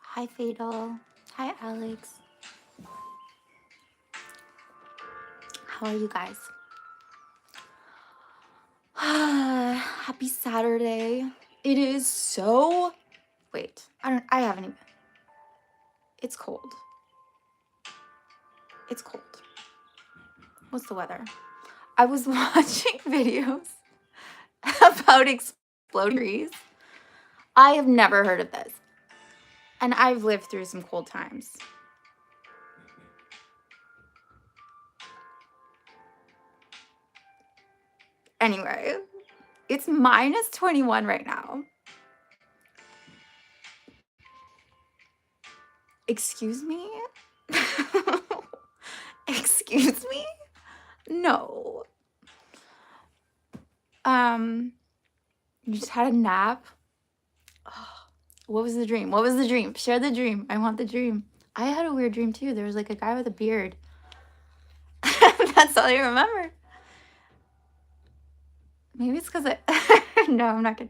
Hi, Fatal. Hi, Alex. How are you guys? Happy Saturday. It is so... Wait, I haven't even... It's cold. It's cold. What's the weather? I was watching videos about exploding trees. I have never heard of this. And I've lived through some cold times. Anyway, it's minus 21 right now. Excuse me? Excuse me? No. You just had a nap? Oh, what was the dream? What was the dream? Share the dream. I want the dream. I had a weird dream too. There was like a guy with a beard. That's all I remember. Maybe it's because I... No, I'm not gonna...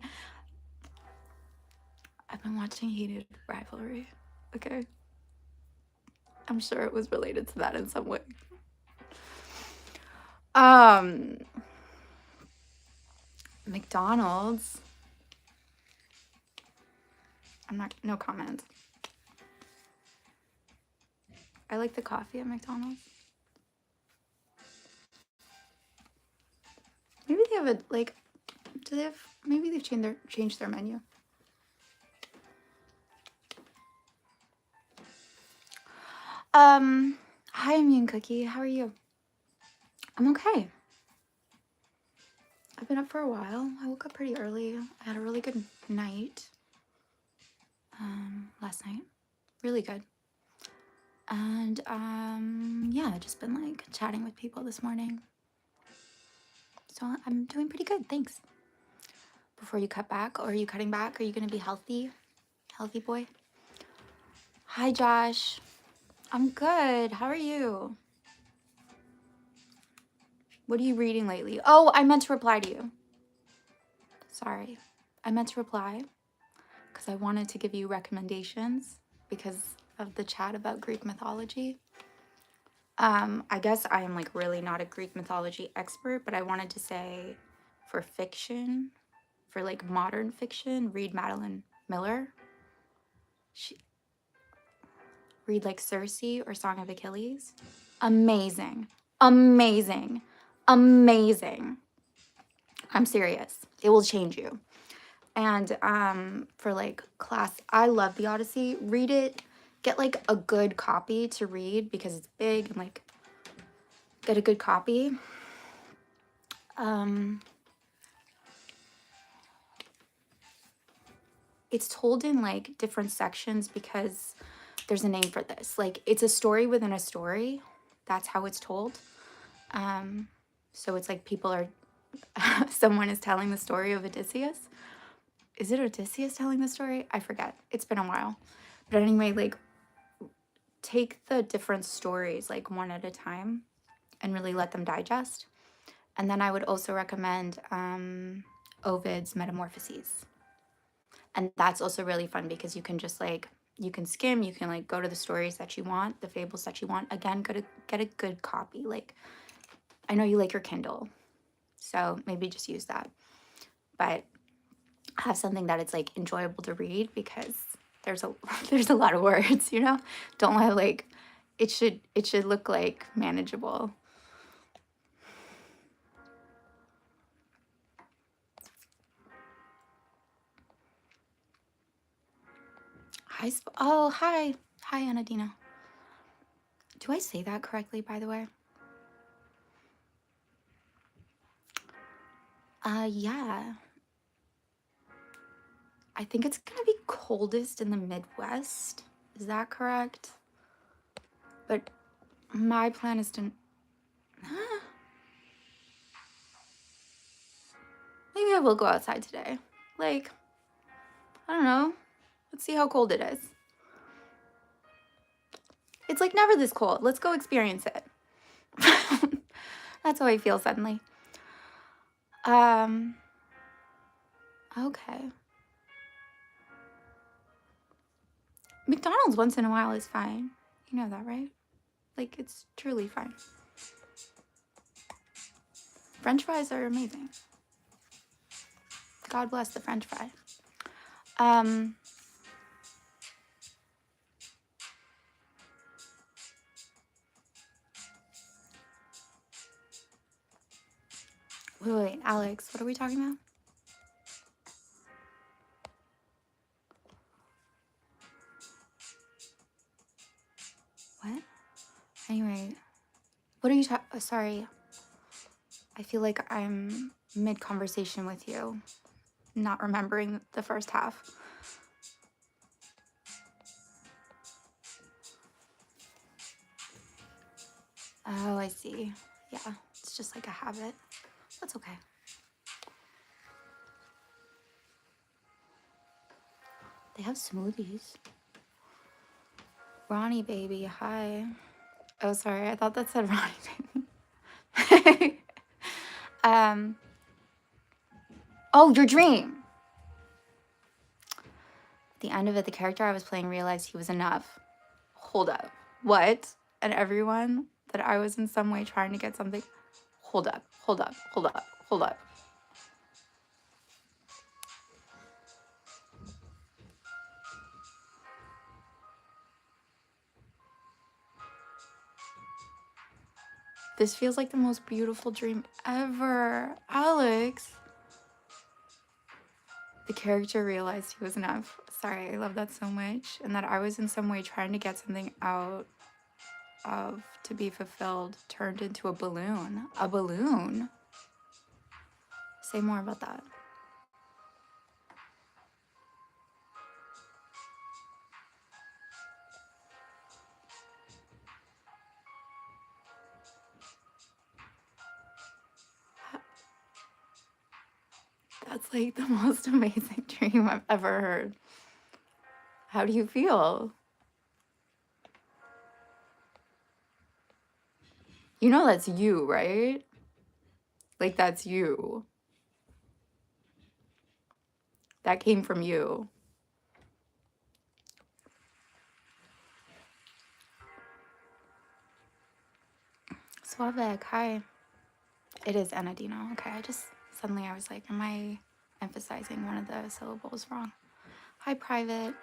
I've been watching Heated Rivalry. Okay. I'm sure it was related to that in some way. McDonald's. No comment. I like the coffee at McDonald's. Maybe they have a, like, do they have, maybe they've changed their menu. Hi, Immune Cookie. How are you? I'm okay. I've been up for a while. I woke up pretty early. I had a really good night. Last night. Really good. And, yeah, I've just been, like, chatting with people this morning. So I'm doing pretty good, thanks. Before you cut back, or are you cutting back? Are you gonna be healthy? Healthy boy? Hi, Josh. I'm good. How are you? What are you reading lately? Oh, I meant to reply to you. Sorry. I meant to reply because I wanted to give you recommendations because of the chat about Greek mythology. I guess I am like really not a Greek mythology expert, but I wanted to say for fiction, for like modern fiction, read Madeline Miller. Read like Circe or Song of Achilles. Amazing. Amazing. Amazing. I'm serious. It will change you. And for like class, I love the Odyssey. Read it. Get like a good copy to read because it's big, and like get a good copy. It's told in like different sections because there's a name for this. Like it's a story within a story. That's how it's told. So it's like people are, someone is telling the story of Odysseus. Is it Odysseus telling the story? I forget. It's been a while. But anyway, like take the different stories like one at a time and really let them digest. And then I would also recommend Ovid's Metamorphoses. And that's also really fun because you can just like, you can skim, you can like go to the stories that you want, the fables that you want. Again, get a good copy. Like, I know you like your Kindle, so maybe just use that. But have something that it's like enjoyable to read because there's a lot of words, you know? Don't let like, it should look like manageable. Hi, oh, hi. Hi, Anadina. Do I say that correctly, by the way? Yeah. I think it's gonna be coldest in the Midwest. Is that correct? But my plan is to... Maybe I will go outside today. Like, I don't know. Let's see how cold it is. It's like never this cold. Let's go experience it. That's how I feel suddenly. Okay. McDonald's once in a while is fine. You know that, right? Like, it's truly fine. French fries are amazing. God bless the French fry. Wait, Alex, what are we talking about? What? Anyway, what are you talking? Sorry. I feel like I'm mid-conversation with you, not remembering the first half. Oh, I see. Yeah, it's just like a habit. That's okay. They have smoothies. Ronnie baby, hi. Oh, sorry, I thought that said Ronnie baby. Oh, your dream. At the end of it, the character I was playing realized he was enough. Hold up. What? And everyone that I was in some way trying to get something. Hold up, hold up, hold up, hold up. This feels like the most beautiful dream ever. Alex. The character realized he was enough. Sorry, I love that so much. And that I was in some way trying to get something out of to be fulfilled turned into a balloon. A balloon? Say more about that. That's like the most amazing dream I've ever heard. How do you feel? You know that's you, right? Like that's you. That came from you. Suave, hi. It is Anadino. Okay, suddenly I was like, am I emphasizing one of the syllables wrong? Hi, Private.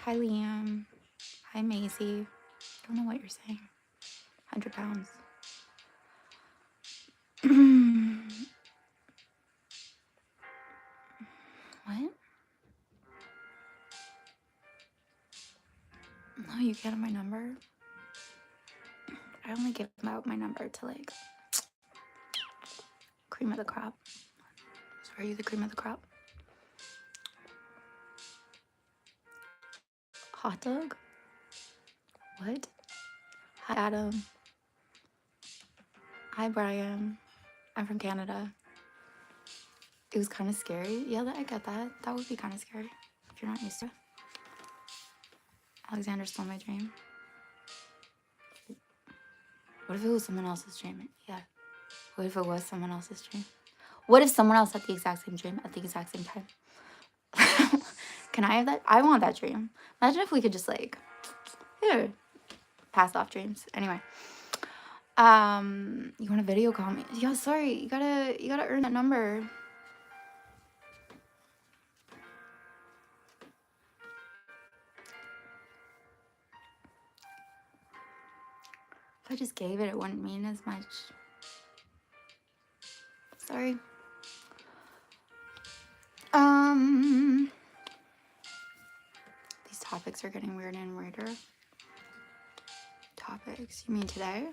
Hi, Liam. Hi, Maisie. Don't know what you're saying. 100 pounds. What? No, you get my number? I only give out my number to like cream of the crop. So are you the cream of the crop? Hot dog? What? Hi, Adam. Hi, Brian. I'm from Canada. It was kind of scary. Yeah, I get that. That would be kind of scary if you're not used to it. Alexander stole my dream. What if it was someone else's dream? Yeah. What if it was someone else's dream? What if someone else had the exact same dream at the exact same time? Can I have that? I want that dream. Imagine if we could just like, here, pass off dreams. Anyway. You want to video call me? Yeah, sorry. You gotta earn that number. If I just gave it, it wouldn't mean as much. Sorry. These topics are getting weirder and weirder. Topics? You mean today?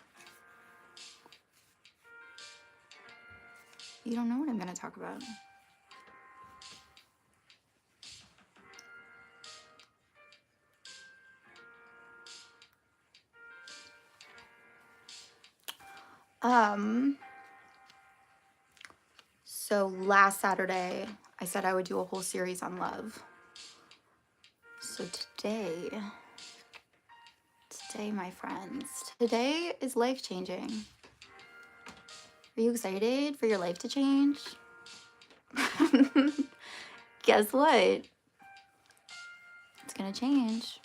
You don't know what I'm gonna talk about. So last Saturday, I said I would do a whole series on love. So today, my friends, today is life-changing. Are you excited for your life to change? Guess what? It's gonna change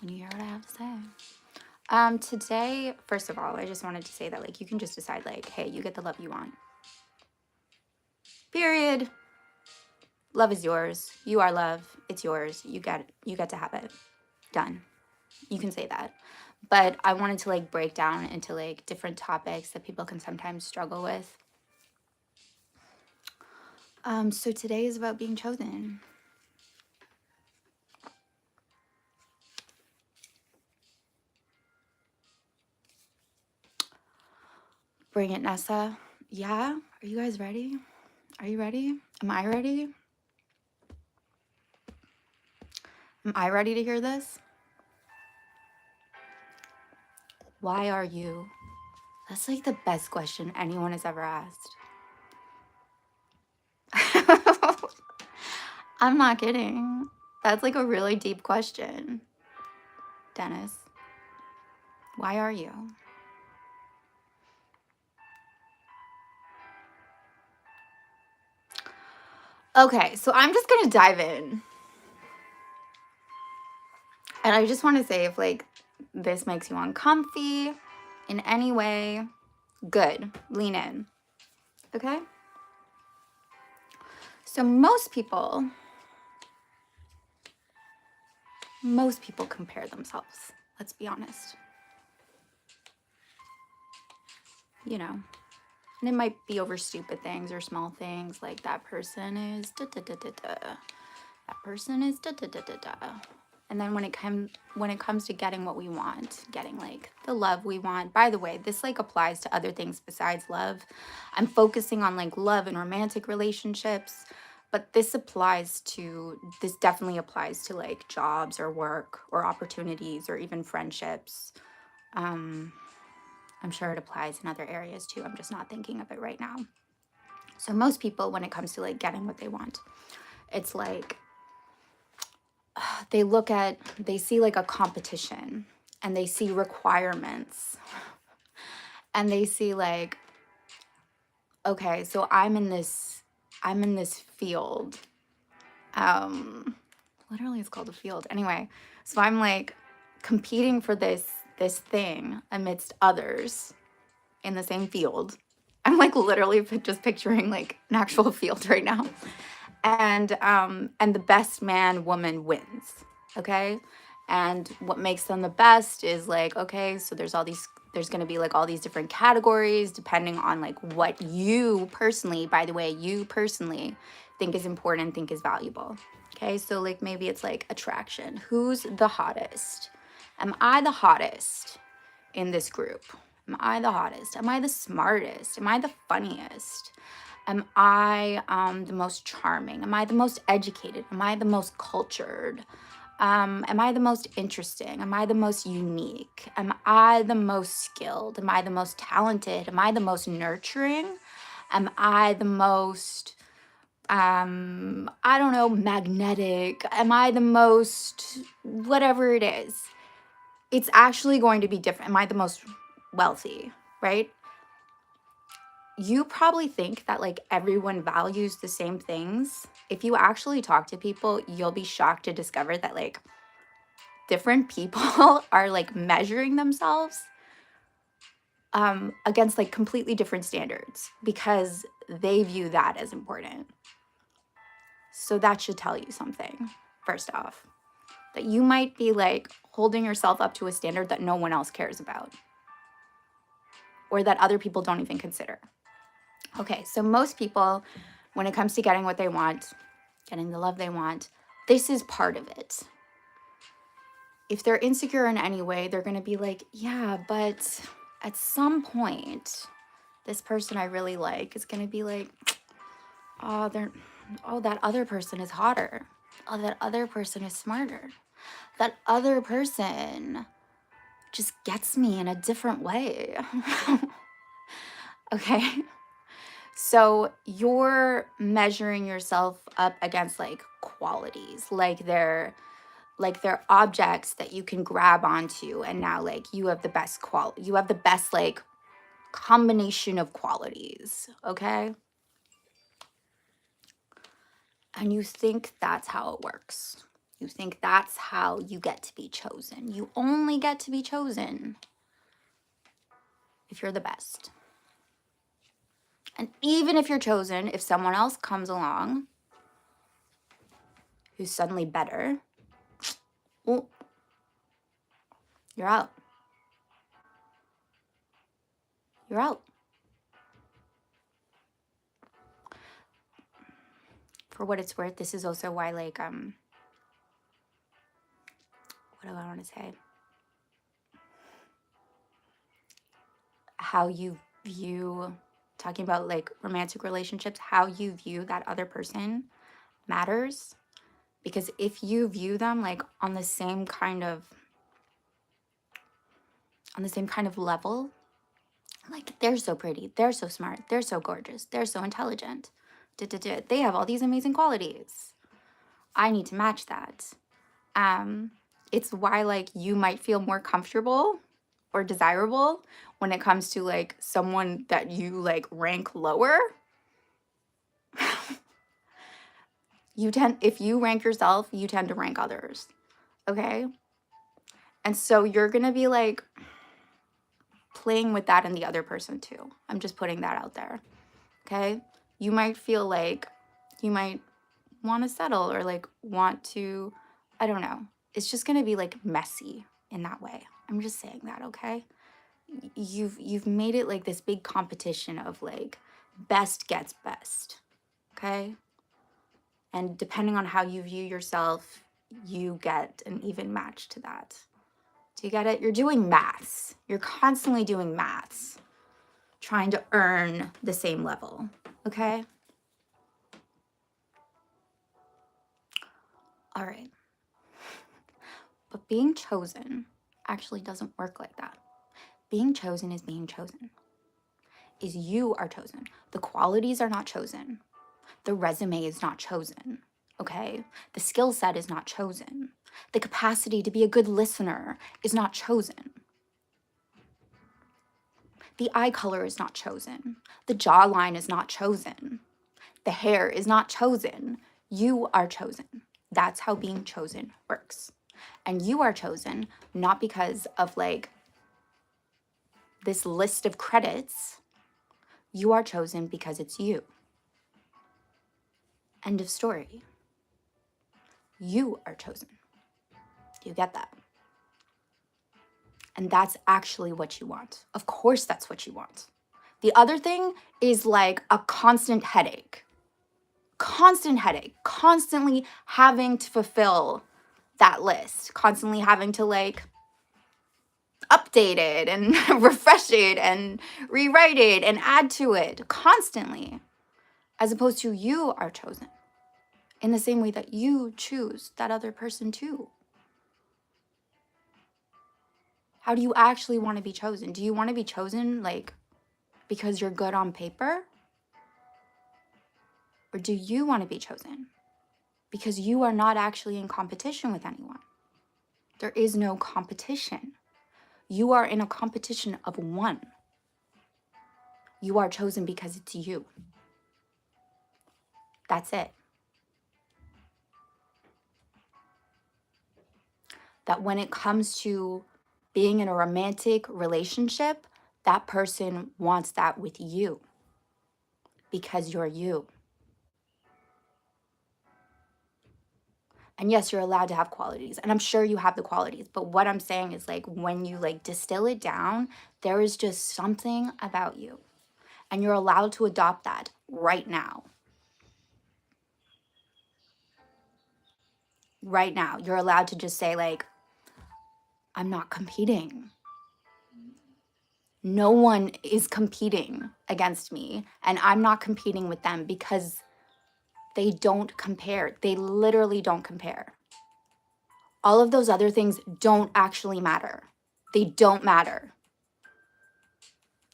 when you hear what I have to say. Today, first of all, I just wanted to say that, like, you can just decide, like, hey, you get the love you want. Period. Love is yours. You are love. It's yours. You get to have it. Done. You can say that. But I wanted to, like, break down into, like, different topics that people can sometimes struggle with. So today is about being chosen. Bring it, Nessa. Yeah? Are you guys ready? Are you ready? Am I ready? Am I ready to hear this? Why are you? That's like the best question anyone has ever asked. I'm not kidding. That's like a really deep question. Dennis, why are you? Okay, so I'm just gonna dive in. And I just want to say, if like this makes you uncomfy in any way, good, lean in. Okay? So most people compare themselves. Let's be honest. You know, and it might be over stupid things or small things, like that person is da da da da da. That person is da da da da da. And then when it comes to getting what we want, getting like the love we want. By the way, this like applies to other things besides love. I'm focusing on like love and romantic relationships, but this definitely applies to like jobs or work or opportunities or even friendships. I'm sure it applies in other areas too. I'm just not thinking of it right now. So most people, when it comes to like getting what they want, it's like they see like a competition, and they see requirements, and they see like, okay, so I'm in this field. Literally it's called a field. Anyway, so I'm like competing for this thing amidst others in the same field. I'm like literally just picturing like an actual field right now. And the best man woman wins. Okay? And what makes them the best is like, okay, so there's going to be like all these different categories depending on like what you personally, by the way, you personally think is important, think is valuable. Okay? So like maybe it's like attraction. Who's the hottest? Am I the hottest in this group? Am I the hottest? Am I the smartest? Am I the funniest? Am I the most charming? Am I the most educated? Am I the most cultured? Am I the most interesting? Am I the most unique? Am I the most skilled? Am I the most talented? Am I the most nurturing? Am I the most, I don't know, magnetic? Am I the most, whatever it is? It's actually going to be different. Am I the most wealthy, right? You probably think that like everyone values the same things. If you actually talk to people, you'll be shocked to discover that like different people are like measuring themselves against like completely different standards because they view that as important. So that should tell you something, first off, that you might be like holding yourself up to a standard that no one else cares about or that other people don't even consider. Okay, so most people, when it comes to getting what they want, getting the love they want, this is part of it. If they're insecure in any way, they're going to be like, yeah, but at some point, this person I really like is going to be like, oh, that other person is hotter. Oh, that other person is smarter. That other person just gets me in a different way. Okay? So you're measuring yourself up against like qualities, like they're objects that you can grab onto, and now like you have the best you have the best like combination of qualities, okay? And you think that's how it works. You think that's how you get to be chosen. You only get to be chosen if you're the best. And even if you're chosen, if someone else comes along who's suddenly better, well, you're out. You're out. For what it's worth, this is also why, like, what do I want to say? How you view, talking about like romantic relationships, how you view that other person matters. Because if you view them like on the same kind of level, like they're so pretty, they're so smart, they're so gorgeous, they're so intelligent, they have all these amazing qualities, I need to match that. It's why like you might feel more comfortable or desirable when it comes to like someone that you like rank lower. If you rank yourself, you tend to rank others, okay? And so you're gonna be like playing with that in the other person too. I'm just putting that out there, okay? You might feel like you might want to settle or like want to, I don't know. It's just gonna be like messy in that way. I'm just saying that, okay? You've made it like this big competition of like best gets best, okay? And depending on how you view yourself, you get an even match to that. Do you get it? You're doing maths. You're constantly doing maths, trying to earn the same level, okay? All right. But being chosen actually doesn't work like that. Being chosen is being chosen. Is you are chosen. The qualities are not chosen. The resume is not chosen, okay? The skill set is not chosen. The capacity to be a good listener is not chosen. The eye color is not chosen. The jawline is not chosen. The hair is not chosen. You are chosen. That's how being chosen works. And you are chosen not because of like this list of credits. You are chosen because it's you. End of story. You are chosen. Do you get that? And that's actually what you want. Of course, that's what you want. The other thing is like a constant headache, constantly having to fulfill that list, constantly having to like update it and refresh it and rewrite it and add to it constantly, as opposed to you are chosen in the same way that you choose that other person too. How do you actually want to be chosen? Do you want to be chosen like because you're good on paper? Or do you want to be chosen because you are not actually in competition with anyone? There is no competition. You are in a competition of one. You are chosen because it's you. That's it. That when it comes to being in a romantic relationship, that person wants that with you because you're you. And yes, you're allowed to have qualities, and I'm sure you have the qualities, but what I'm saying is like when you like distill it down, there is just something about you, and you're allowed to adopt that right now. Right now, you're allowed to just say like, I'm not competing. No one is competing against me, and I'm not competing with them because they don't compare. They literally don't compare. All of those other things don't actually matter. They don't matter.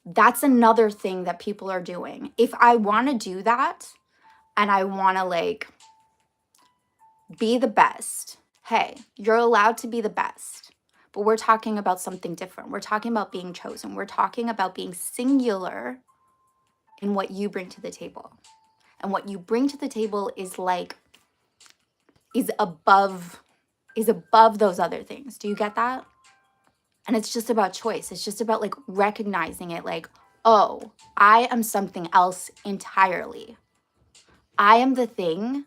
That's another thing that people are doing. If I want to do that and I want to like be the best, hey, you're allowed to be the best. But we're talking about something different. We're talking about being chosen. We're talking about being singular in what you bring to the table. And what you bring to the table is like, is above those other things. Do you get that? And it's just about choice. It's just about like recognizing it like, oh, I am something else entirely. I am the thing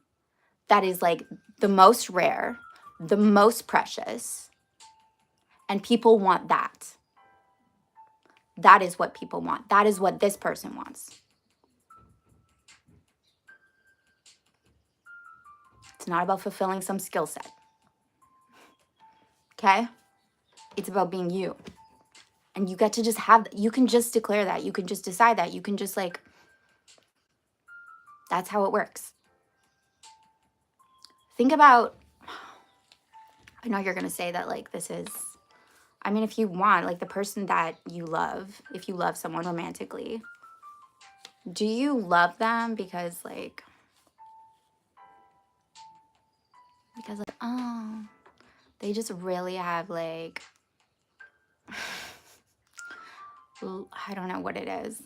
that is like the most rare, the most precious, and people want that. That is what people want. That is what this person wants. It's not about fulfilling some skill set. Okay? It's about being you. And you get to just have, you can just declare that. You can just decide that. You can just like, that's how it works. Think about, I know you're going to say that like this is, I mean, if you want, like the person that you love, if you love someone romantically, do you love them because like, oh, they just really have like, I don't know what it is.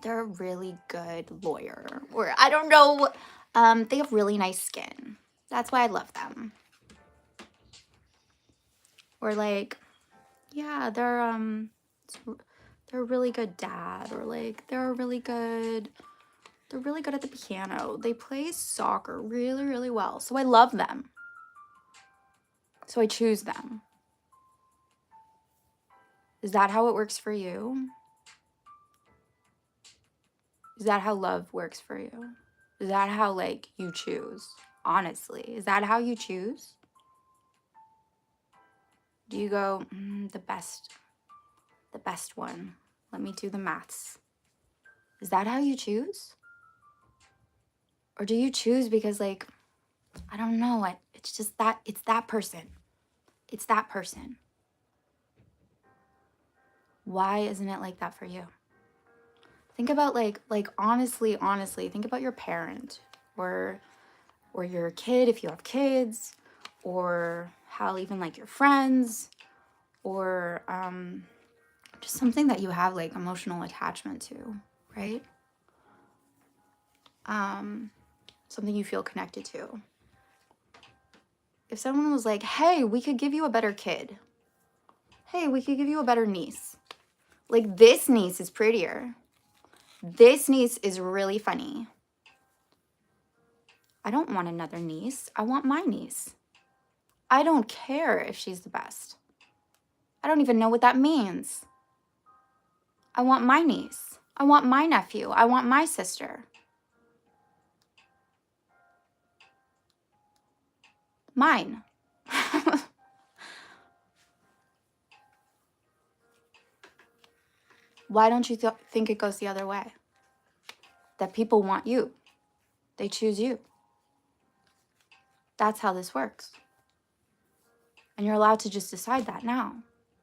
They're a really good lawyer, or I don't know. They have really nice skin. That's why I love them. Or like, yeah, they're a really good dad, or like they're really good at the piano. They play soccer really, really well. So I love them. So I choose them. Is that how it works for you? Is that how love works for you? Is that how like you choose? Honestly, is that how you choose? Do you go, the best one? Let me do the maths. Is that how you choose? Or do you choose because like, I don't know, it's just that, it's that person. It's that person. Why isn't it like that for you? Think about like honestly, think about your parent or your kid if you have kids, or how even like your friends, or just something that you have like emotional attachment to, right? Something you feel connected to. If someone was like, hey, we could give you a better kid. Hey, we could give you a better niece. Like, this niece is prettier. This niece is really funny. I don't want another niece. I want my niece. I don't care if she's the best. I don't even know what that means. I want my niece. I want my nephew. I want my sister. Mine. Why don't you think it goes the other way? That people want you. They choose you. That's how this works. And you're allowed to just decide that now.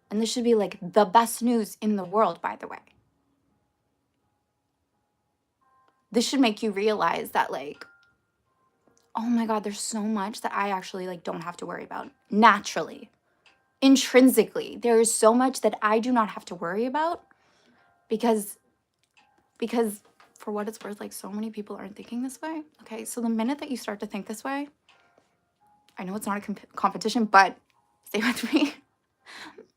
And this should be like the best news in the world, by the way. This should make you realize that like, oh my God, there's so much that I actually like don't have to worry about naturally. Intrinsically, there is so much that I do not have to worry about because for what it's worth, like so many people aren't thinking this way. Okay, so the minute that you start to think this way, I know it's not a competition, but stay with me.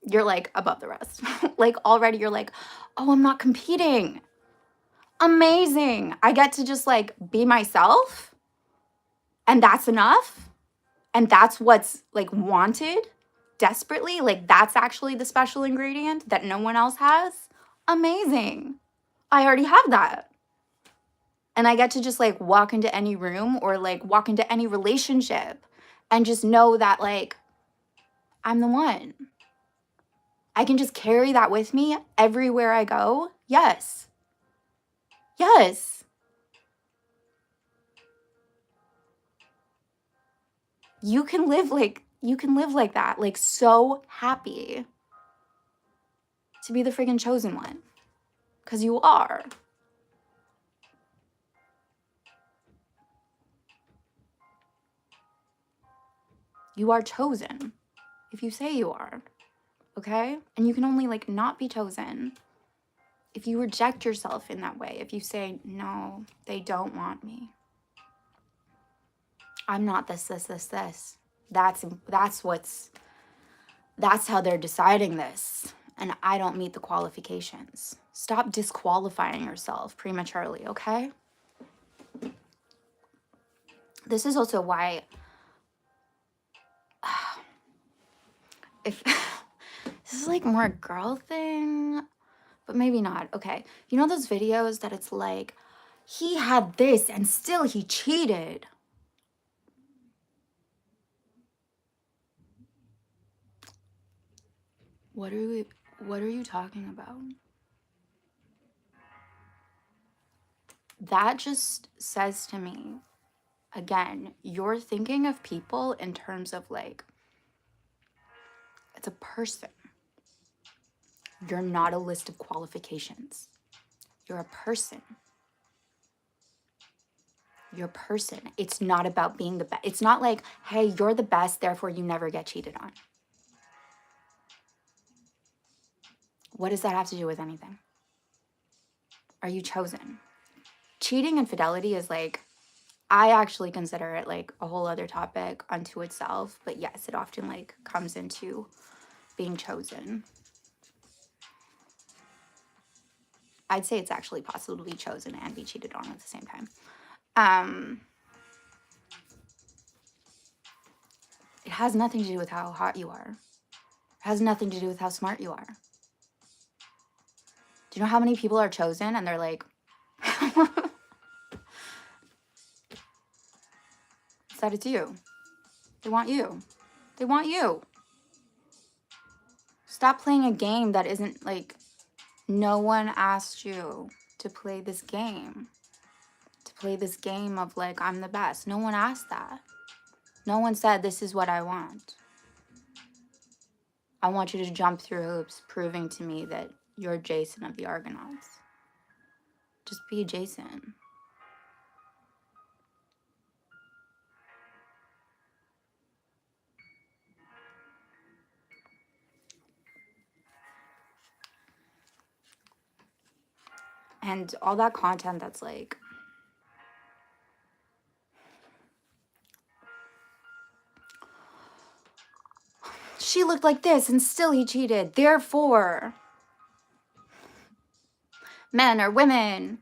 You're like above the rest. Like already you're like, oh, I'm not competing. Amazing. I get to just like be myself, and that's enough. And that's what's like wanted desperately. Like that's actually the special ingredient that no one else has. Amazing. I already have that. And I get to just like walk into any room or like walk into any relationship and just know that like I'm the one. I can just carry that with me everywhere I go. Yes. Yes. You can live like You can live like that, like so happy to be the friggin' chosen one. Because you are. You are chosen if you say you are. Okay? And you can only like not be chosen if you reject yourself in that way. If you say, no, they don't want me. I'm not this. That's how they're deciding this. And I don't meet the qualifications. Stop disqualifying yourself prematurely, okay? This is also why, if this is like more a girl thing, but maybe not. Okay. You know those videos that it's like, he had this and still he cheated. What are you talking about? That just says to me, again, you're thinking of people in terms of like, it's a person. You're not a list of qualifications. You're a person. You're a person. It's not about being the best. It's not like, hey, you're the best, therefore you never get cheated on. What does that have to do with anything? Are you chosen? Cheating and fidelity is like, I actually consider it like a whole other topic unto itself. But yes, it often like comes into being chosen. I'd say it's actually possible to be chosen and be cheated on at the same time. It has nothing to do with how hot you are. It has nothing to do with how smart you are. Do you know how many people are chosen and they're like, said it's you. They want you. They want you. Stop playing a game that isn't like, no one asked you to play this game. To play this game of like, I'm the best. No one asked that. No one said, this is what I want. I want you to jump through hoops, proving to me that you're Jason of the Argonauts. Just be Jason. And all that content that's like, she looked like this and still he cheated. Therefore, men or women,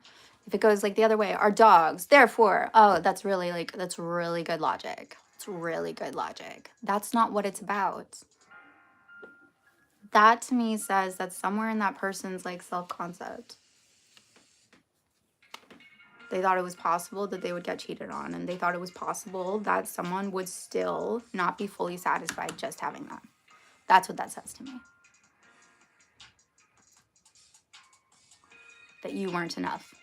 if it goes like the other way, are dogs. Therefore, oh, that's really good logic. It's really good logic. That's not what it's about. That to me says that somewhere in that person's like self-concept, they thought it was possible that they would get cheated on, and they thought it was possible that someone would still not be fully satisfied just having that. That's what that says to me. That you weren't enough.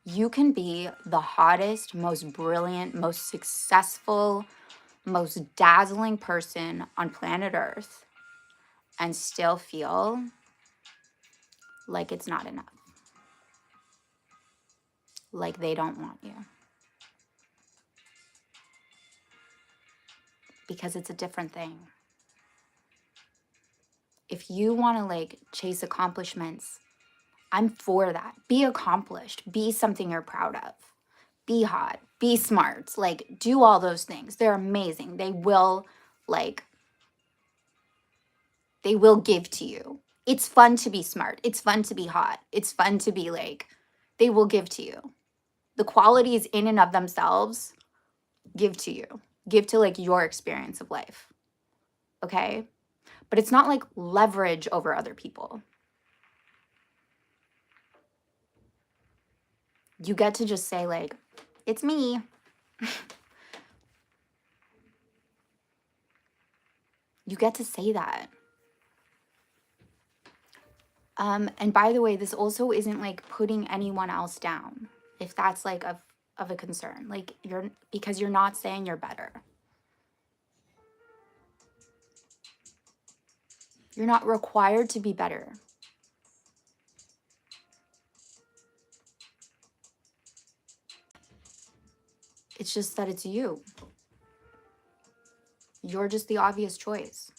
You can be the hottest, most brilliant, most successful, most dazzling person on planet Earth and still feel like it's not enough. Like they don't want you. Because it's a different thing. If you want to like chase accomplishments, I'm for that. Be accomplished. Be something you're proud of. Be hot. Be smart. Like do all those things. They're amazing. They will give to you. It's fun to be smart. It's fun to be hot. It's fun to be like, they will give to you. The qualities in and of themselves give to you. Give to like your experience of life. Okay? But it's not like leverage over other people. You get to just say like, it's me. You get to say that. And by the way, this also isn't like putting anyone else down. If that's like of a concern. Like, because you're not saying you're better. You're not required to be better. It's just that it's you. You're just the obvious choice.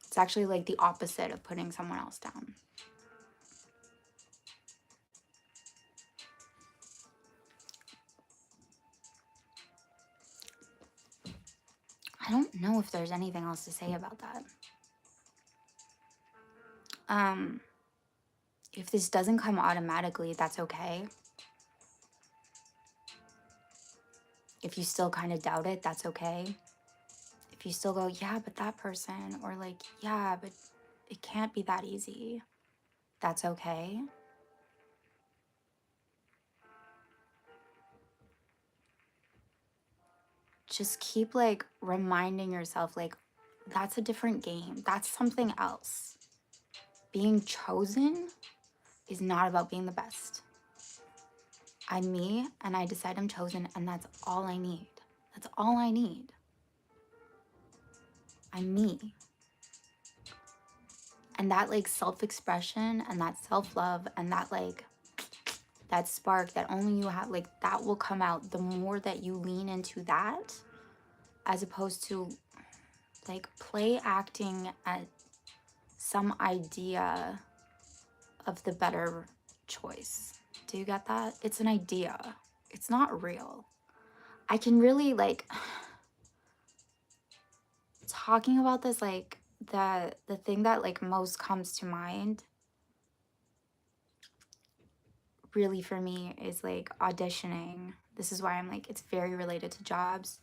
It's actually like the opposite of putting someone else down. I don't know if there's anything else to say about that. If this doesn't come automatically, that's okay. If you still kind of doubt it, that's okay. If you still go, yeah, but that person, or like, yeah, but it can't be that easy, that's okay. Just keep like reminding yourself, like, that's a different game. That's something else. Being chosen is not about being the best. I'm me, and I decide I'm chosen, and that's all I need. That's all I need. I'm me. And that like self-expression and that self-love and that like that spark that only you have, like, that will come out the more that you lean into that, as opposed to like play acting at some idea of the better choice. Do you get that? It's an idea. It's not real. I can really like talking about this, like the thing that like most comes to mind really for me is like auditioning. This is why I'm like, it's very related to jobs.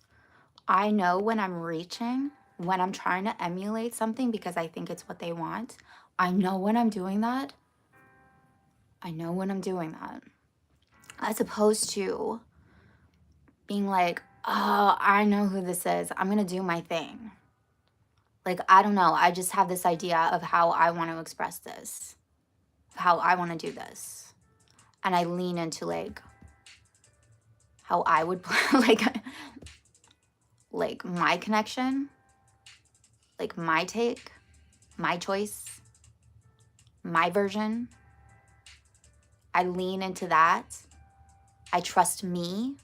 I know when I'm reaching, when I'm trying to emulate something because I think it's what they want. I know when I'm doing that. I know when I'm doing that. As opposed to being like, oh, I know who this is. I'm going to do my thing. Like, I don't know. I just have this idea of how I want to express this, how I want to do this. And I lean into like how I would like my connection, like my take, my choice, my version. I lean into that. I trust me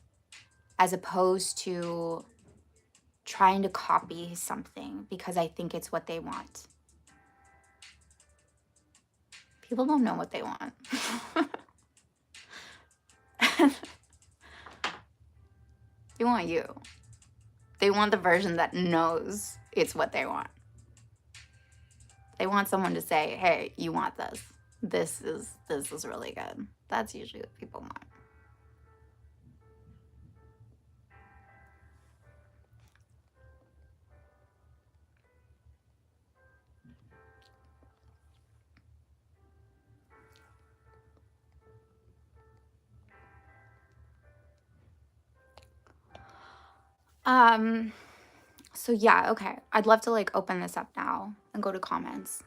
as opposed to trying to copy something because I think it's what they want. People don't know what they want. They want you. They want the version that knows it's what they want. They want someone to say, hey, you want this. This is really good. That's usually what people want. So yeah, okay. I'd love to like open this up now and go to comments.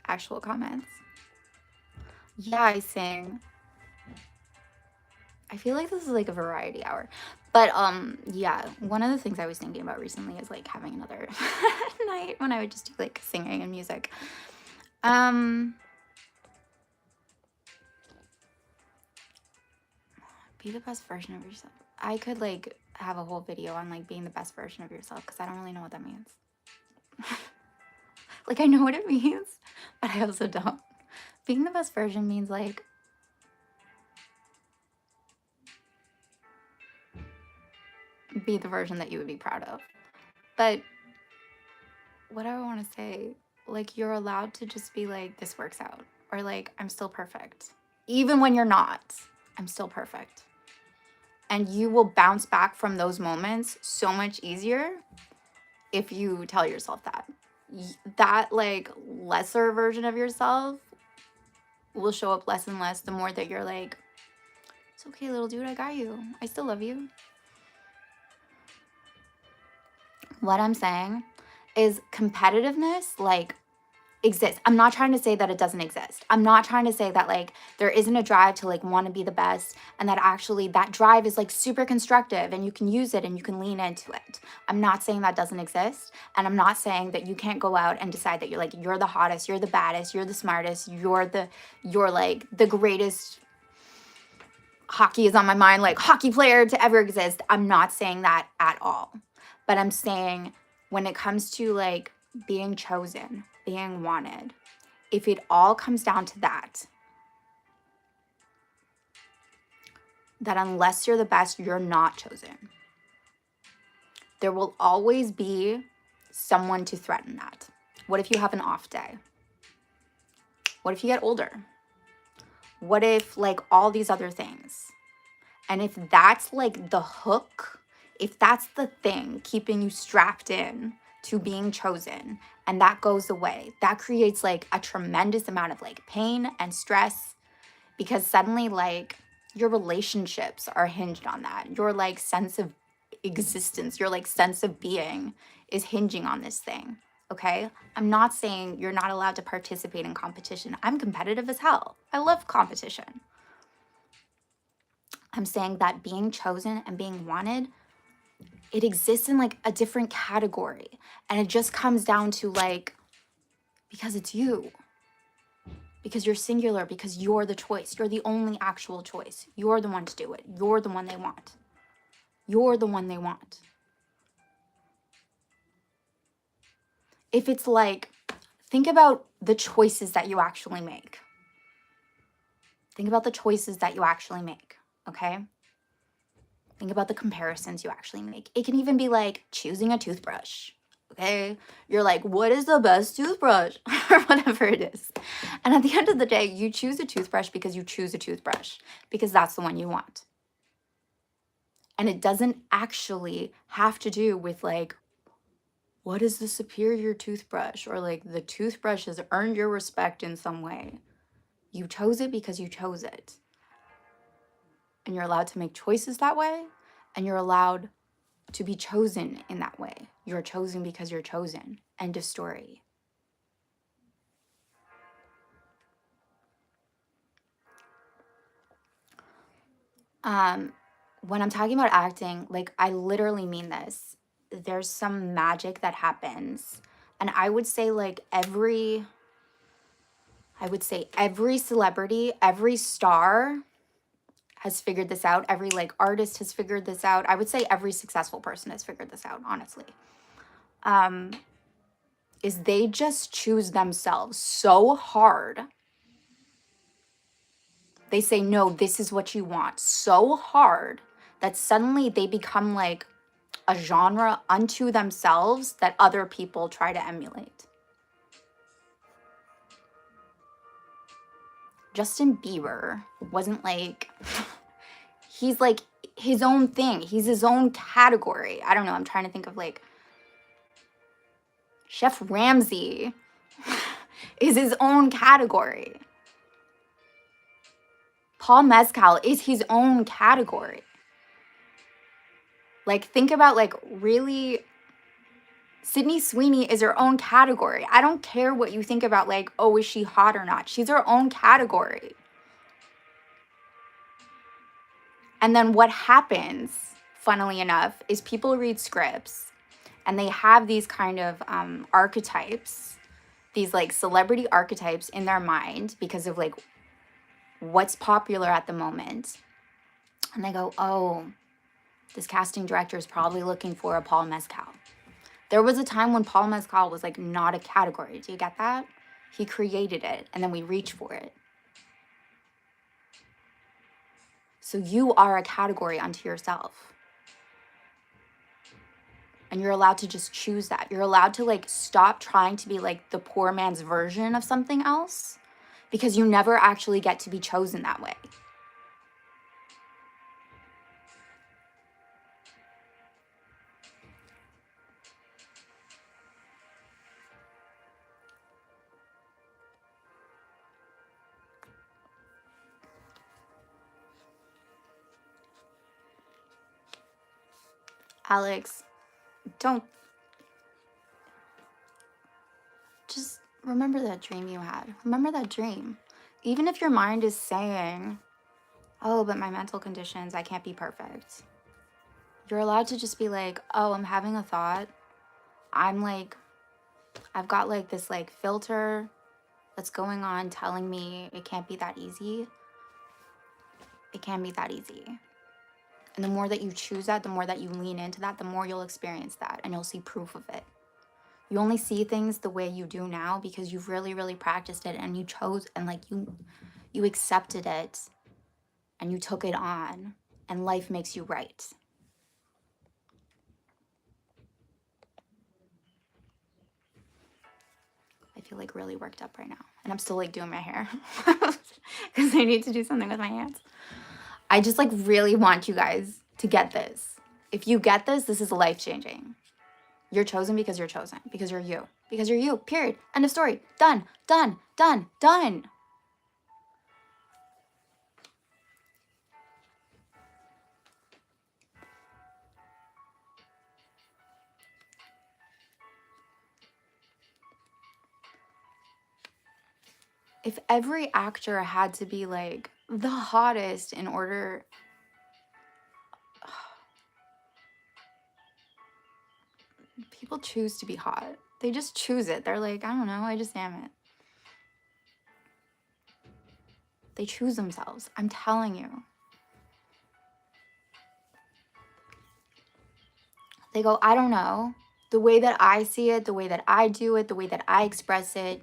Actual comments. Yeah, I sing. I feel like this is like a variety hour. But yeah, one of the things I was thinking about recently is like having another night when I would just do like singing and music. Be the best version of yourself. I could like have a whole video on like being the best version of yourself because I don't really know what that means. Like, I know what it means, but I also don't. Being the best version means like be the version that you would be proud of. But what do I want to say? Like, you're allowed to just be like, this works out. Or like, I'm still perfect. Even when you're not, I'm still perfect. And you will bounce back from those moments so much easier if you tell yourself that. That like lesser version of yourself will show up less and less the more that you're like, It's okay, little dude, I got you. I still love you. What I'm saying is competitiveness, like, exists. I'm not trying to say that it doesn't exist. I'm not trying to say that like there isn't a drive to like want to be the best, and that actually that drive is like super constructive and you can use it and you can lean into it. I'm not saying that doesn't exist, and I'm not saying that you can't go out and decide that you're the hottest, you're the baddest, you're the smartest, you're like the greatest, hockey is on my mind, like hockey player to ever exist. I'm not saying that at all. But I'm saying when it comes to like being chosen, being wanted, if it all comes down to that unless you're the best, you're not chosen. There will always be someone to threaten that. What if you have an off day? What if you get older? What if like all these other things? And if that's like the hook, if that's the thing keeping you strapped in to being chosen, and that goes away, that creates like a tremendous amount of like pain and stress, because suddenly like your relationships are hinged on that. Your like sense of existence, your like sense of being is hinging on this thing. Okay? I'm not saying you're not allowed to participate in competition. I'm competitive as hell. I love competition. I'm saying that being chosen and being wanted, it exists in like a different category. And it just comes down to like, because it's you. Because you're singular, because you're the choice. You're the only actual choice. You're the one to do it. You're the one they want. You're the one they want. If it's like, think about the choices that you actually make. Think about the choices that you actually make, okay? Think about the comparisons you actually make. It can even be like choosing a toothbrush, okay? You're like, what is the best toothbrush? Or whatever it is. And at the end of the day, you choose a toothbrush because you choose a toothbrush, because that's the one you want. And it doesn't actually have to do with like, what is the superior toothbrush? Or like the toothbrush has earned your respect in some way. You chose it because you chose it. And you're allowed to make choices that way. And you're allowed to be chosen in that way. You're chosen because you're chosen. End of story. When I'm talking about acting, like I literally mean this. There's some magic that happens. And I would say every celebrity, every star has figured this out. Every like artist has figured this out. I would say every successful person has figured this out, honestly. Is they just choose themselves so hard. They say, no, this is what you want so hard that suddenly they become like a genre unto themselves that other people try to emulate. Justin Bieber wasn't like, he's like his own thing. He's his own category. I don't know. I'm trying to think of like Chef Ramsay is his own category. Paul Mescal is his own category. Like, think about like really, Sydney Sweeney is her own category. I don't care what you think about like, oh, is she hot or not? She's her own category. And then what happens, funnily enough, is people read scripts and they have these kind of archetypes, these like celebrity archetypes in their mind because of like what's popular at the moment. And they go, oh, this casting director is probably looking for a Paul Mescal. There was a time when Paul Mescal was like not a category. Do you get that? He created it and then we reach for it. So you are a category unto yourself. And you're allowed to just choose that. You're allowed to like stop trying to be like the poor man's version of something else, because you never actually get to be chosen that way. Alex, don't, just remember that dream you had. Remember that dream. Even if your mind is saying, oh, but my mental conditions, I can't be perfect. You're allowed to just be like, oh, I'm having a thought. I'm like, I've got like this like filter that's going on telling me it can't be that easy. It can be that easy. And the more that you choose that, the more that you lean into that, the more you'll experience that and you'll see proof of it. You only see things the way you do now because you've really, really practiced it and you chose and like you accepted it and you took it on and life makes you right. I feel like really worked up right now. And I'm still like doing my hair because I need to do something with my hands. I just like really want you guys to get this. If you get this, this is life-changing. You're chosen because you're chosen. Because you're you. Because you're you. Period. End of story. Done. Done. Done. Done. If every actor had to be like the hottest in order, people choose to be hot. They just choose it. They're like, I don't know, I just am it. They choose themselves. I'm telling you. They go, I don't know. The way that I see it, the way that I do it, the way that I express it,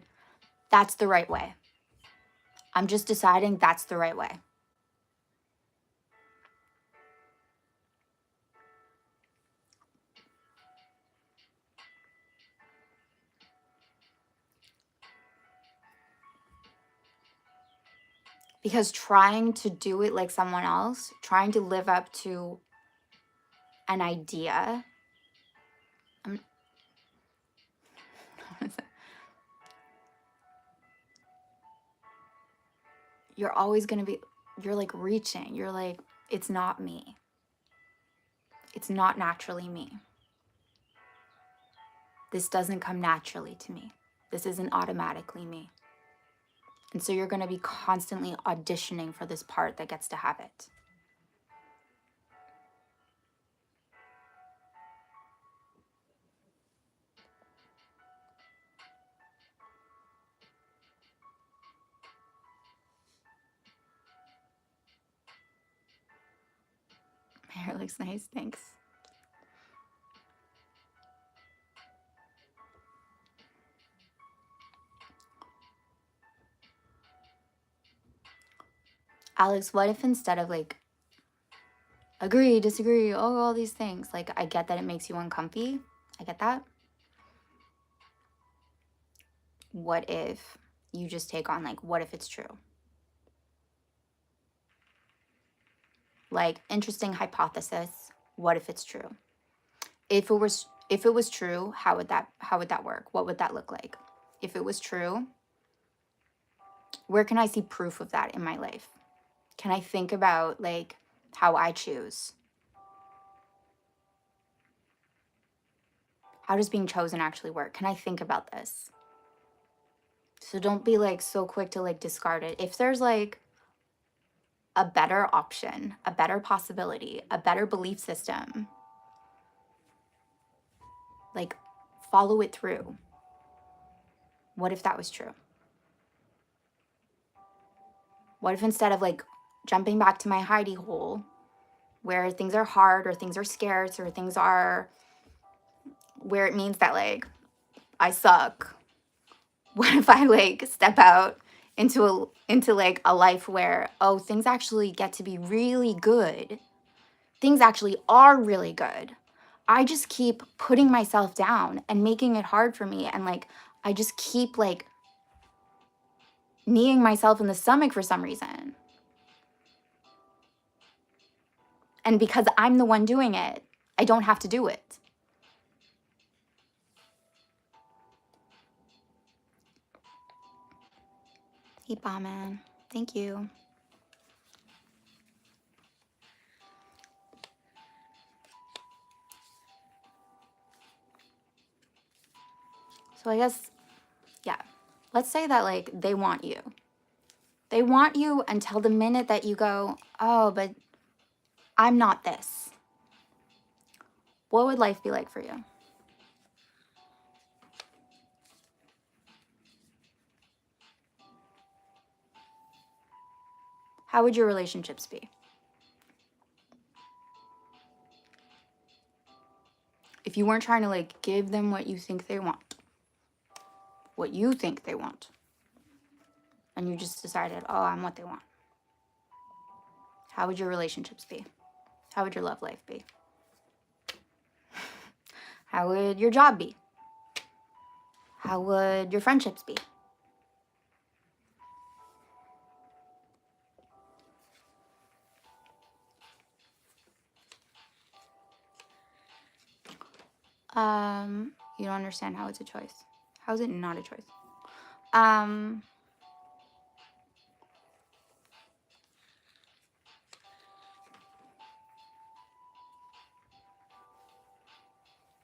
that's the right way. I'm just deciding that's the right way. Because trying to do it like someone else, trying to live up to an idea, you're always going to be, you're like reaching. You're like, it's not me. It's not naturally me. This doesn't come naturally to me. This isn't automatically me. And so you're going to be constantly auditioning for this part that gets to have it. My hair looks nice, thanks. Alex, what if instead of like, agree, disagree, oh, all these things, like I get that it makes you uncomfy. I get that. What if you just take on like, what if it's true? Like, interesting hypothesis. What if it's true? If it was true, how would that work? What would that look like? If it was true, where can I see proof of that in my life? Can I think about like how I choose? How does being chosen actually work? Can I think about this? So don't be like so quick to like discard it. If there's like a better option, a better possibility, a better belief system, like follow it through. What if that was true? What if instead of like jumping back to my hidey hole where things are hard or things are scarce or things are where it means that like I suck, what if I like step out into like a life where, oh, things actually get to be really good. Things actually are really good. I just keep putting myself down and making it hard for me. And like, I just keep like kneeing myself in the stomach for some reason. And because I'm the one doing it, I don't have to do it. Hey, Bauman. Thank you. So I guess, yeah, let's say that like they want you. They want you until the minute that you go, oh, but I'm not this. What would life be like for you? How would your relationships be? If you weren't trying to like give them what you think they want, what you think they want, and you just decided, oh, I'm what they want. How would your relationships be? How would your love life be? How would your job be? How would your friendships be? You don't understand how it's a choice. How is it not a choice? I'm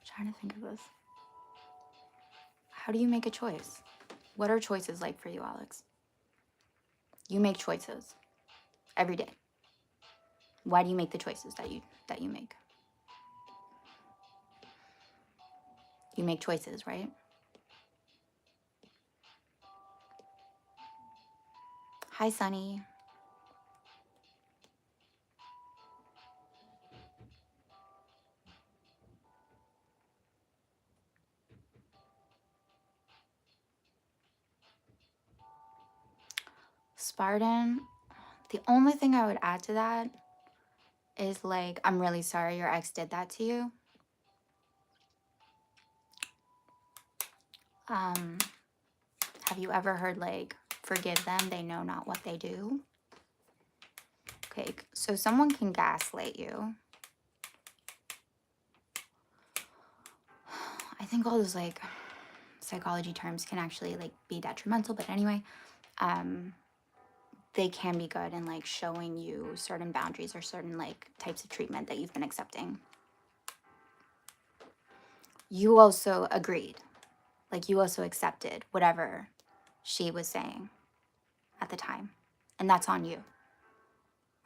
trying to think of this. How do you make a choice? What are choices like for you, Alex? You make choices every day. Why do you make the choices that you make? You make choices, right? Hi, Sunny. Spartan. The only thing I would add to that is like, I'm really sorry your ex did that to you. Have you ever heard like, forgive them, they know not what they do? Okay, so someone can gaslight you. I think all those like psychology terms can actually like be detrimental, but anyway, they can be good in like showing you certain boundaries or certain like types of treatment that you've been accepting. You also agreed, like you also accepted whatever she was saying at the time, and that's on you,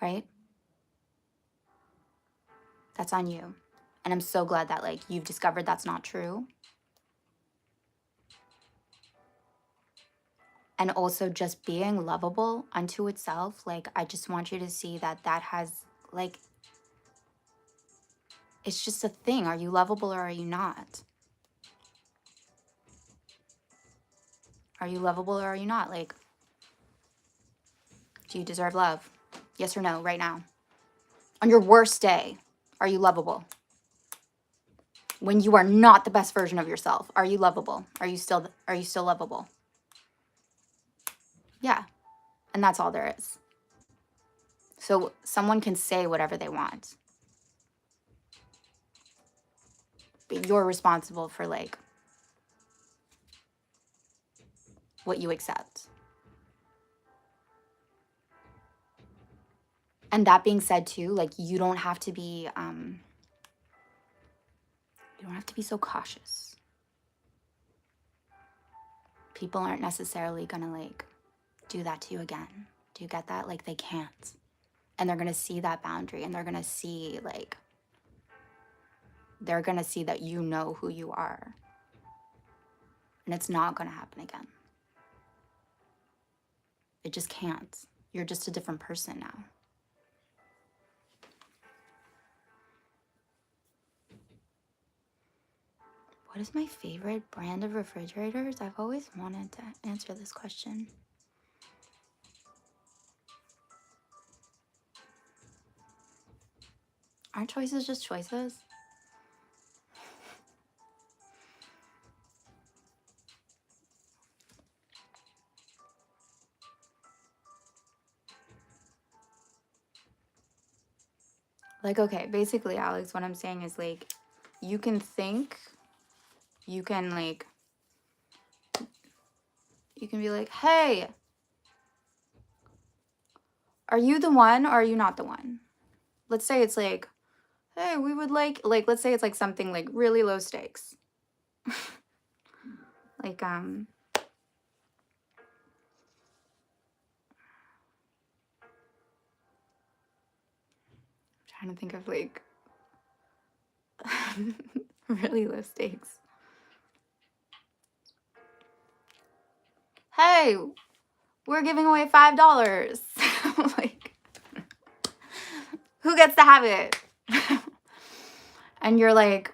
right? That's on you. And I'm so glad that like you've discovered that's not true. And also just being lovable unto itself, like I just want you to see that that has like, it's just a thing. Are you lovable or are you not? Are you lovable or are you not? Like, do you deserve love? Yes or no, right now? On your worst day, are you lovable? When you are not the best version of yourself, are you lovable? Are you still lovable? Yeah. And that's all there is. So someone can say whatever they want, but you're responsible for like what you accept. And that being said too, like you don't have to be so cautious. People aren't necessarily gonna like do that to you again. Do you get that? Like they can't. And they're gonna see that boundary and they're gonna see like, they're gonna see that you know who you are. And it's not gonna happen again. It just can't. You're just a different person now. What is my favorite brand of refrigerators? I've always wanted to answer this question. Aren't choices just choices? Like, okay, basically, Alex, what I'm saying is like, you can think, you can like, you can be like, hey, are you the one or are you not the one? Let's say it's like, hey, we would like, let's say it's like something like really low stakes. Like, trying to think of like really low stakes. Hey, we're giving away $5. Like, who gets to have it? And you're like,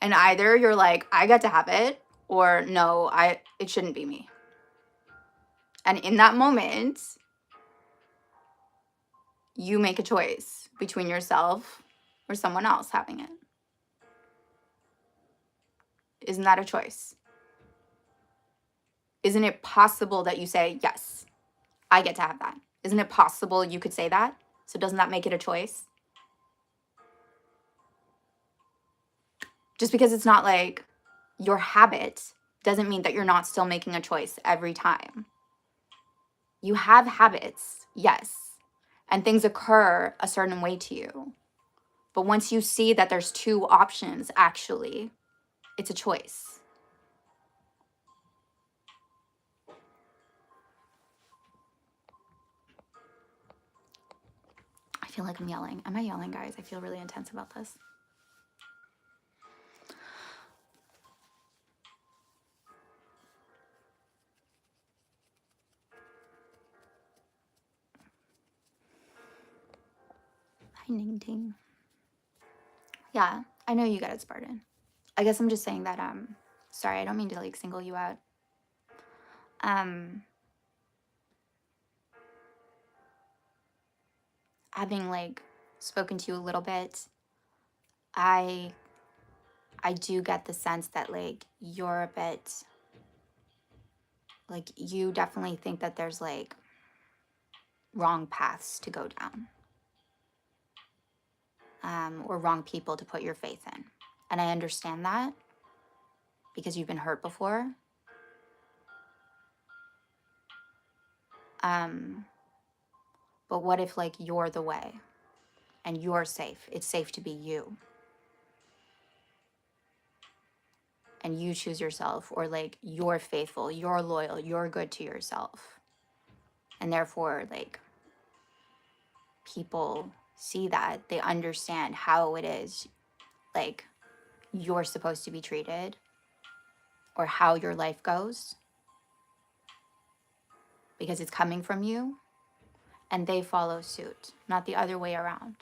and either you're like, I get to have it, or no, it shouldn't be me. And in that moment, you make a choice between yourself or someone else having it. Isn't that a choice? Isn't it possible that you say, yes, I get to have that? Isn't it possible you could say that? So doesn't that make it a choice? Just because it's not like your habit doesn't mean that you're not still making a choice every time. You have habits, yes, and things occur a certain way to you. But once you see that there's two options, actually, it's a choice. I feel like I'm yelling. Am I yelling, guys? I feel really intense about this. Hi, Ning Ting. Yeah, I know you got it, Spartan. I guess I'm just saying that, sorry, I don't mean to, like, single you out. Having, like, spoken to you a little bit, I do get the sense that, like, you're a bit, like, you definitely think that there's, like, wrong paths to go down. Or wrong people to put your faith in. And I understand that because you've been hurt before. But what if, like, you're the way and you're safe? It's safe to be you. And you choose yourself, or like you're faithful, you're loyal, you're good to yourself. And therefore, like, people see that, they understand how it is, like, you're supposed to be treated or how your life goes because it's coming from you, and they follow suit, not the other way around.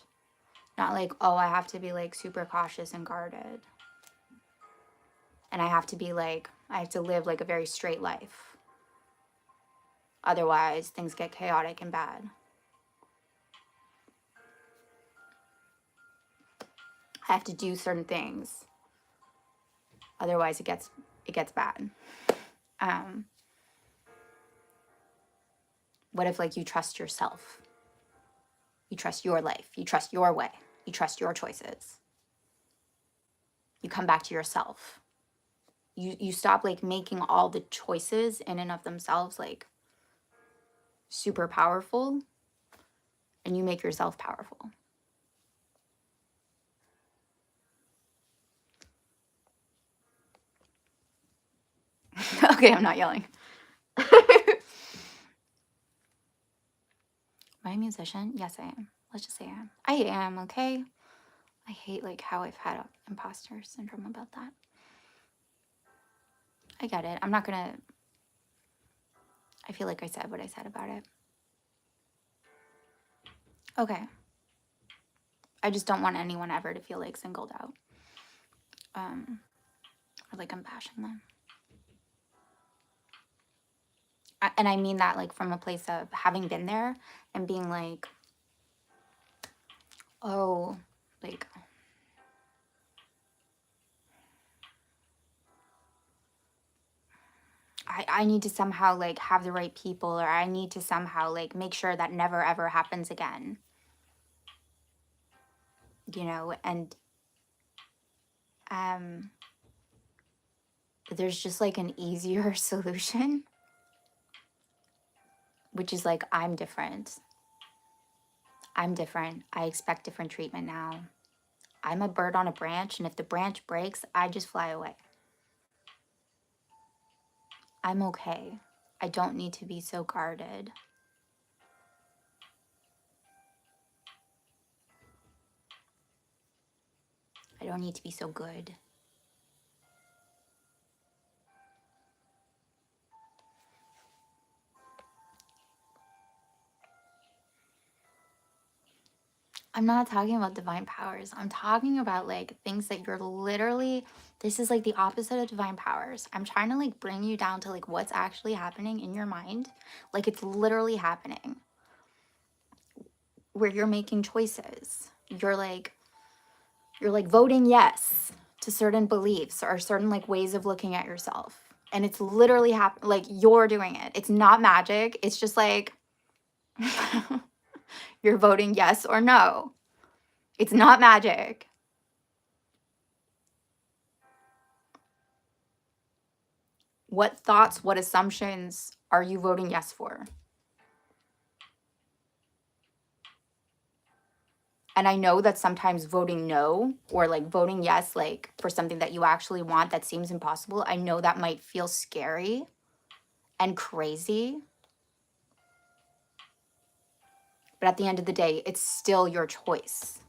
Not like, oh, I have to be like super cautious and guarded. And I have to be like, I have to live like a very straight life. Otherwise, things get chaotic and bad. I have to do certain things. Otherwise, it gets bad. What if, like, you trust yourself? You trust your life. You trust your way. You trust your choices. You come back to yourself. You stop, like, making all the choices in and of themselves, like, super powerful, and you make yourself powerful. Okay, I'm not yelling. Am I a musician? Yes, I am. Let's just say I am. I am, okay? I hate, like, how I've had imposter syndrome about that. I get it. I'm not gonna... I feel like I said what I said about it. Okay. I just don't want anyone ever to feel, like, singled out. Or like I'm bashing them. And I mean that, like, from a place of having been there and being like, oh, like, I need to somehow, like, have the right people, or I need to somehow, like, make sure that never ever happens again. You know, and there's just, like, an easier solution, which is like, I'm different. I'm different. I expect different treatment now. I'm a bird on a branch, and if the branch breaks, I just fly away. I'm okay. I don't need to be so guarded. I don't need to be so good. I'm not talking about divine powers. I'm talking about like things that you're literally, this is like the opposite of divine powers. I'm trying to like bring you down to like what's actually happening in your mind. Like it's literally happening where you're making choices. You're like voting yes to certain beliefs or certain like ways of looking at yourself. And it's literally like you're doing it. It's not magic. It's just like you're voting yes or no. It's not magic. What thoughts, what assumptions are you voting yes for? And I know that sometimes voting no or like voting yes, like for something that you actually want that seems impossible, I know that might feel scary and crazy. But at the end of the day, it's still your choice.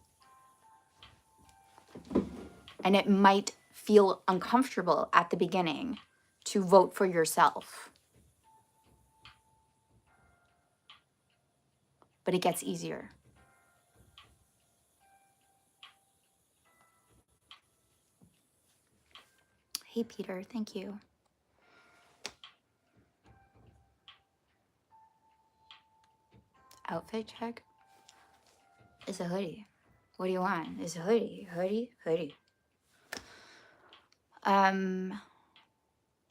And it might feel uncomfortable at the beginning to vote for yourself. But it gets easier. Hey, Peter, thank you. Outfit check? It's a hoodie. What do you want? It's a hoodie, hoodie.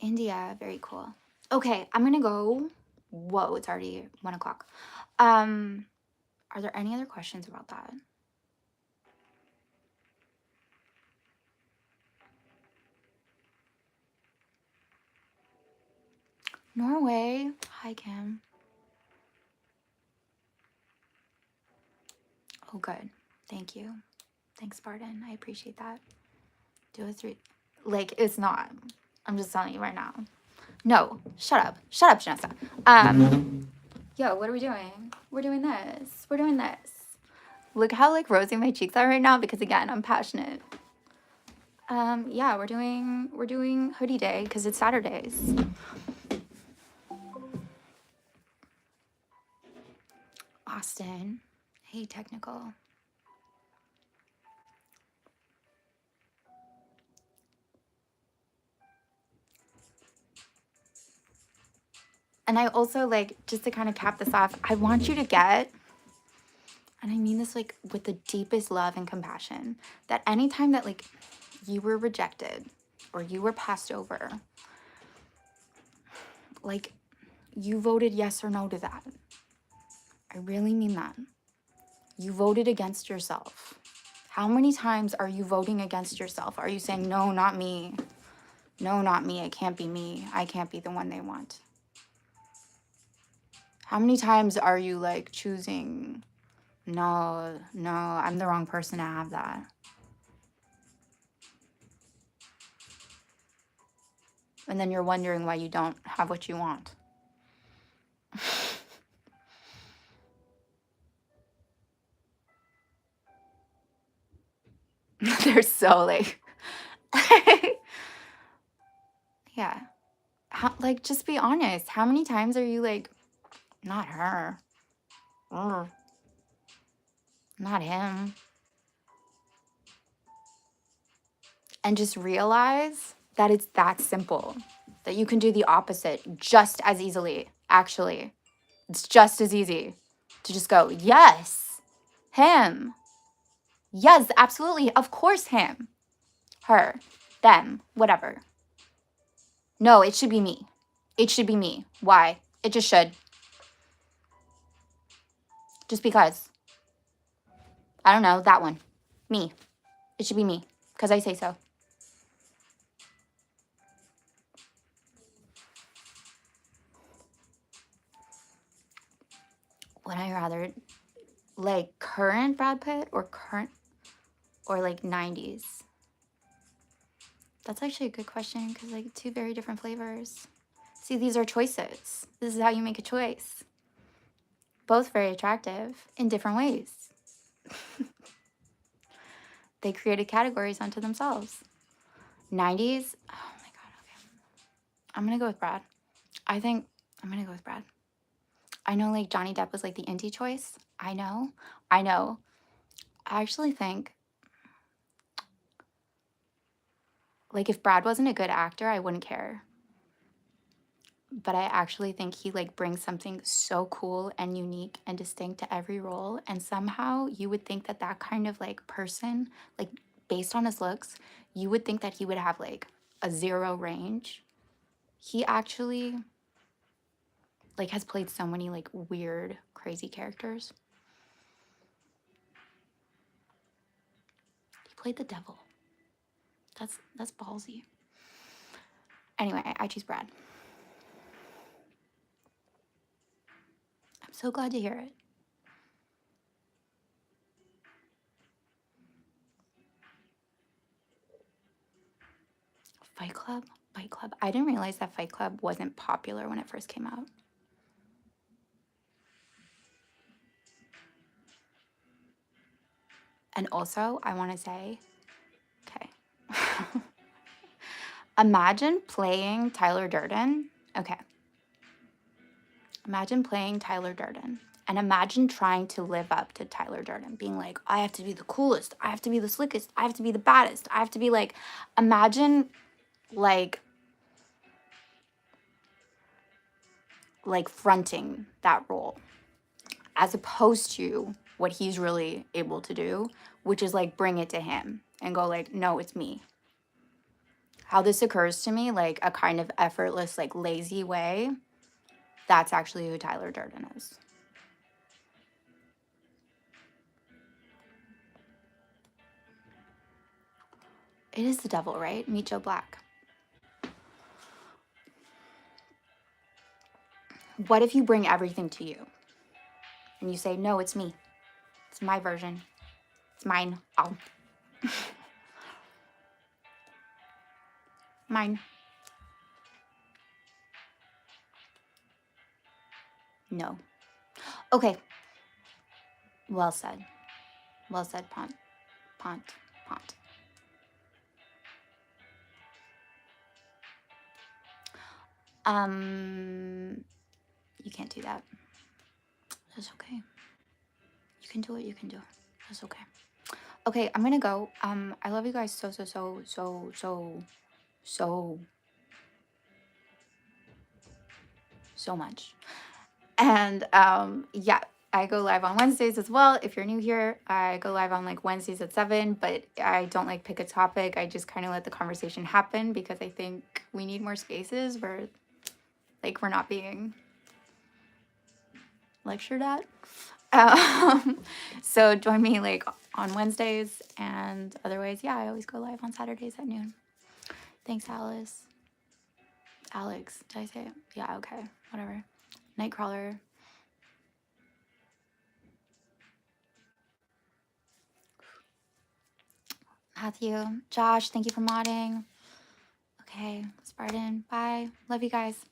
India, very cool. Okay, I'm gonna go. Whoa, it's already 1 o'clock. Are there any other questions about that? Norway. Hi, Kim. Oh, good. Thank you. Thanks, Barden. I appreciate that. Do a 3. Like, it's not. I'm just telling you right now. No, shut up. Shut up, Janessa. Yo, what are we doing? We're doing this. We're doing this. Look how like rosy my cheeks are right now because again, I'm passionate. Yeah, we're doing hoodie day because it's Saturdays. Austin. Hey, technical. And I also like, just to kind of cap this off, I want you to get, and I mean this like with the deepest love and compassion, that anytime that like you were rejected or you were passed over, like you voted yes or no to that. I really mean that. You voted against yourself. How many times are you voting against yourself? Are you saying, no, not me? No, not me. It can't be me. I can't be the one they want. How many times are you like choosing, no, I'm the wrong person to have that? And then you're wondering why you don't have what you want. They're so like, yeah. Like, just be honest. How many times are you like, not her, or not him? And just realize that it's that simple, that you can do the opposite just as easily. Actually, it's just as easy to just go, yes, him. Yes, absolutely. Of course, him, her, them, whatever. No, it should be me. It should be me. Why? It just should. Just because. I don't know, that one. Me. It should be me because I say so. Would I rather like current Brad Pitt or like 90s? That's actually a good question because like 2 very different flavors. See, these are choices. This is how you make a choice. Both very attractive in different ways. They created categories unto themselves. 90s. Oh my God. Okay. I'm going to go with Brad. I think I'm going to go with Brad. I know like Johnny Depp was like the indie choice. I know. I actually think like if Brad wasn't a good actor, I wouldn't care. But I actually think he like brings something so cool and unique and distinct to every role. And somehow you would think that that kind of like person, like based on his looks, you would think that he would have like a zero range. He actually like has played so many like weird, crazy characters. He played the devil. That's ballsy. Anyway, I choose Brad. I'm so glad to hear it. Fight Club? Fight Club. I didn't realize that Fight Club wasn't popular when it first came out. And also, I want to say, okay. Imagine playing Tyler Durden. Okay. Imagine playing Tyler Durden. And imagine trying to live up to Tyler Durden, being like, I have to be the coolest. I have to be the slickest. I have to be the baddest. I have to be like, imagine like fronting that role as opposed to what he's really able to do, which is like bring it to him and go like, no, it's me. How this occurs to me, like a kind of effortless, like lazy way, that's actually who Tyler Durden is. It is the devil, right? Meet Joe Black. What if you bring everything to you and you say, no, it's me. It's my version. It's mine. Oh. Mine. No. Okay. Well said. Well said, Pont. You can't do that. That's okay. You can do what you can do. That's okay. Okay, I'm gonna go. I love you guys so much. And yeah, I go live on Wednesdays as well. If you're new here, I go live on like Wednesdays at 7, but I don't like pick a topic. I just kind of let the conversation happen because I think we need more spaces where like we're not being lectured at. So join me like on Wednesdays, and otherwise, yeah, I always go live on Saturdays at noon. Thanks, Alice. Alex, did I say it? Yeah, okay, whatever. Nightcrawler. Matthew, Josh, thank you for modding. Okay, Spartan, bye. Love you guys.